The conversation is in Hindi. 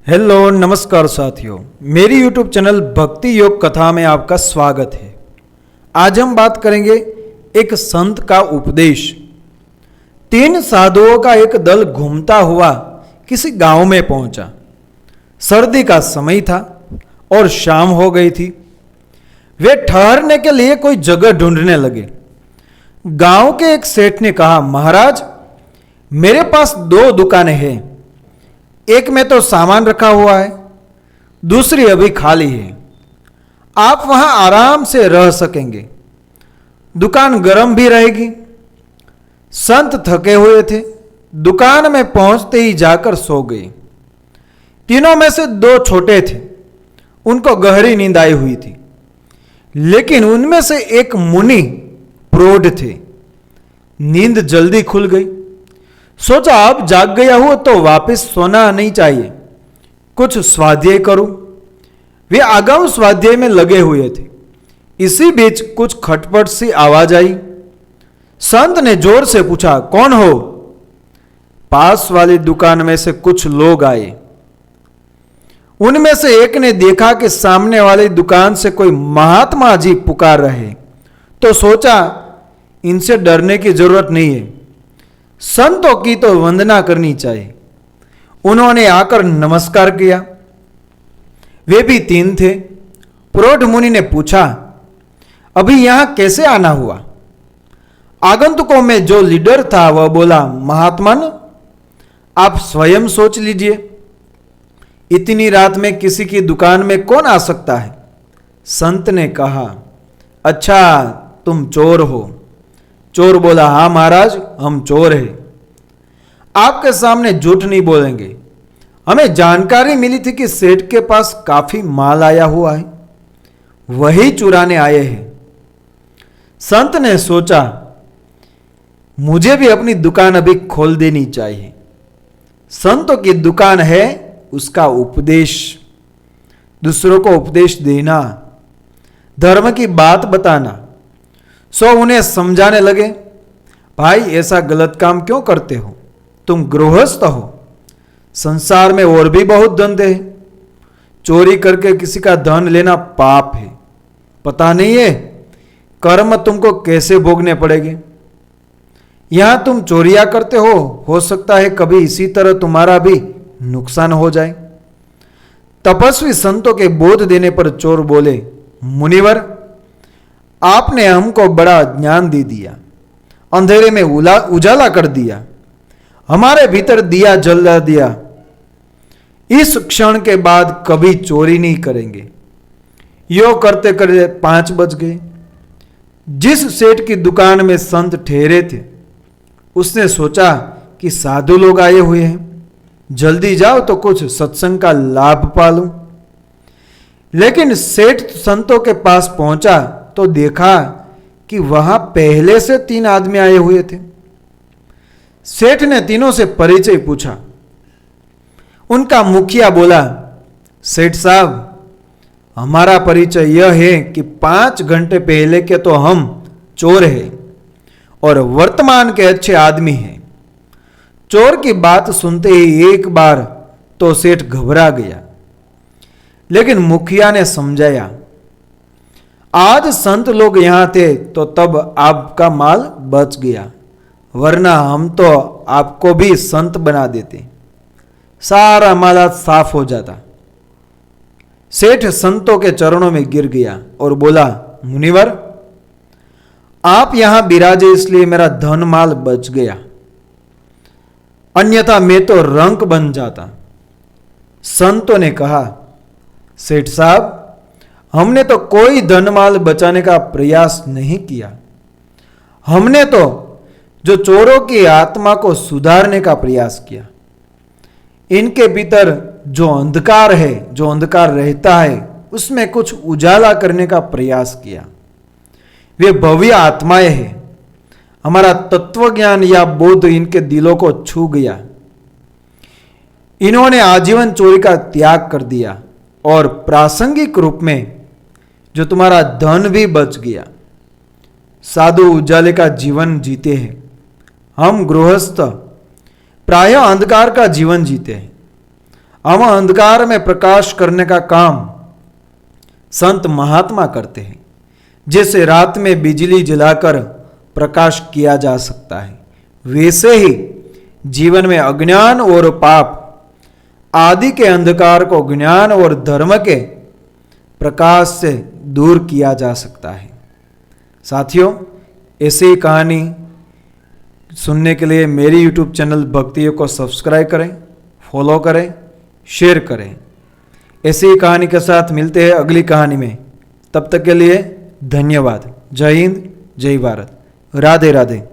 हेलो नमस्कार साथियों, मेरी यूट्यूब चैनल भक्ति योग कथा में आपका स्वागत है। आज हम बात करेंगे एक संत का उपदेश। 3 साधुओं का एक दल घूमता हुआ किसी गांव में पहुंचा। सर्दी का समय था और शाम हो गई थी। वे ठहरने के लिए कोई जगह ढूंढने लगे। गांव के एक सेठ ने कहा, महाराज मेरे पास 2 दुकानें हैं। एक में तो सामान रखा हुआ है, दूसरी अभी खाली है। आप वहां आराम से रह सकेंगे, दुकान गर्म भी रहेगी। संत थके हुए थे, दुकान में पहुंचते ही जाकर सो गए। तीनों में से 2 छोटे थे, उनको गहरी नींद आई हुई थी। लेकिन उनमें से एक मुनि प्रौढ़ थे। नींद जल्दी खुल गई। सोचा अब जाग गया हूं तो वापस सोना नहीं चाहिए, कुछ स्वाध्याय करूं। वे आगाऊ स्वाध्याय में लगे हुए थे। इसी बीच कुछ खटपट सी आवाज आई। संत ने जोर से पूछा, कौन हो? पास वाली दुकान में से कुछ लोग आए। उनमें से एक ने देखा कि सामने वाली दुकान से कोई महात्मा जी पुकार रहे, तो सोचा इनसे डरने की जरूरत नहीं है, संतों की तो वंदना करनी चाहिए। उन्होंने आकर नमस्कार किया। वे भी 3 थे। प्रौढ़ मुनि ने पूछा, अभी यहां कैसे आना हुआ? आगंतुकों में जो लीडर था वह बोला, महात्मन आप स्वयं सोच लीजिए, इतनी रात में किसी की दुकान में कौन आ सकता है? संत ने कहा, अच्छा तुम चोर हो। चोर बोला, हां महाराज हम चोर हैं। आपके सामने झूठ नहीं बोलेंगे। हमें जानकारी मिली थी कि सेठ के पास काफी माल आया हुआ है, वही चुराने आए हैं। संत ने सोचा मुझे भी अपनी दुकान अभी खोल देनी चाहिए। संतों की दुकान है उसका उपदेश, दूसरों को उपदेश देना, धर्म की बात बताना। सो उन्हें समझाने लगे, भाई ऐसा गलत काम क्यों करते हो? तुम गृहस्थ हो, संसार में और भी बहुत धंधे हैं। चोरी करके किसी का धन लेना पाप है। पता नहीं है कर्म तुमको कैसे भोगने पड़ेंगे। यहां तुम चोरियां करते हो सकता है कभी इसी तरह तुम्हारा भी नुकसान हो जाए। तपस्वी संतों के बोध देने पर चोर बोले, मुनिवर आपने हमको बड़ा ज्ञान दे दिया, अंधेरे में उजाला कर दिया, हमारे भीतर दिया जला दिया। इस क्षण के बाद कभी चोरी नहीं करेंगे। यो करते करते 5 बज गए। जिस सेठ की दुकान में संत ठहरे थे उसने सोचा कि साधु लोग आए हुए हैं, जल्दी जाओ तो कुछ सत्संग का लाभ पालूं। लेकिन सेठ संतों के पास पहुंचा तो देखा कि वहां पहले से 3 आदमी आए हुए थे। सेठ ने तीनों से परिचय पूछा। उनका मुखिया बोला, सेठ साहब हमारा परिचय यह है कि 5 घंटे पहले के तो हम चोर हैं और वर्तमान के अच्छे आदमी हैं। चोर की बात सुनते ही एक बार तो सेठ घबरा गया, लेकिन मुखिया ने समझाया, आज संत लोग यहां थे तो तब आपका माल बच गया, वरना हम तो आपको भी संत बना देते, सारा माल साफ हो जाता। सेठ संतों के चरणों में गिर गया और बोला, मुनिवर आप यहां बिराजे इसलिए मेरा धन माल बच गया, अन्यथा मैं तो रंक बन जाता। संतों ने कहा, सेठ साहब हमने तो कोई धन माल बचाने का प्रयास नहीं किया, हमने तो जो चोरों की आत्मा को सुधारने का प्रयास किया। इनके भीतर जो अंधकार है, जो अंधकार रहता है उसमें कुछ उजाला करने का प्रयास किया। वे भव्य आत्माएं हैं। हमारा तत्वज्ञान या बोध इनके दिलों को छू गया। इन्होंने आजीवन चोरी का त्याग कर दिया और प्रासंगिक रूप में जो तुम्हारा धन भी बच गया। साधु उजाले का जीवन जीते हैं, हम गृहस्थ प्रायः अंधकार का जीवन जीते हैं। हम अंधकार में प्रकाश करने का काम संत महात्मा करते हैं। जैसे रात में बिजली जलाकर प्रकाश किया जा सकता है, वैसे ही जीवन में अज्ञान और पाप आदि के अंधकार को ज्ञान और धर्म के प्रकाश से दूर किया जा सकता है। साथियों, ऐसी कहानी सुनने के लिए मेरी YouTube चैनल भक्ति योग को सब्सक्राइब करें, फॉलो करें, शेयर करें। ऐसी कहानी के साथ मिलते हैं अगली कहानी में। तब तक के लिए धन्यवाद। जय हिंद, जय भारत, राधे राधे।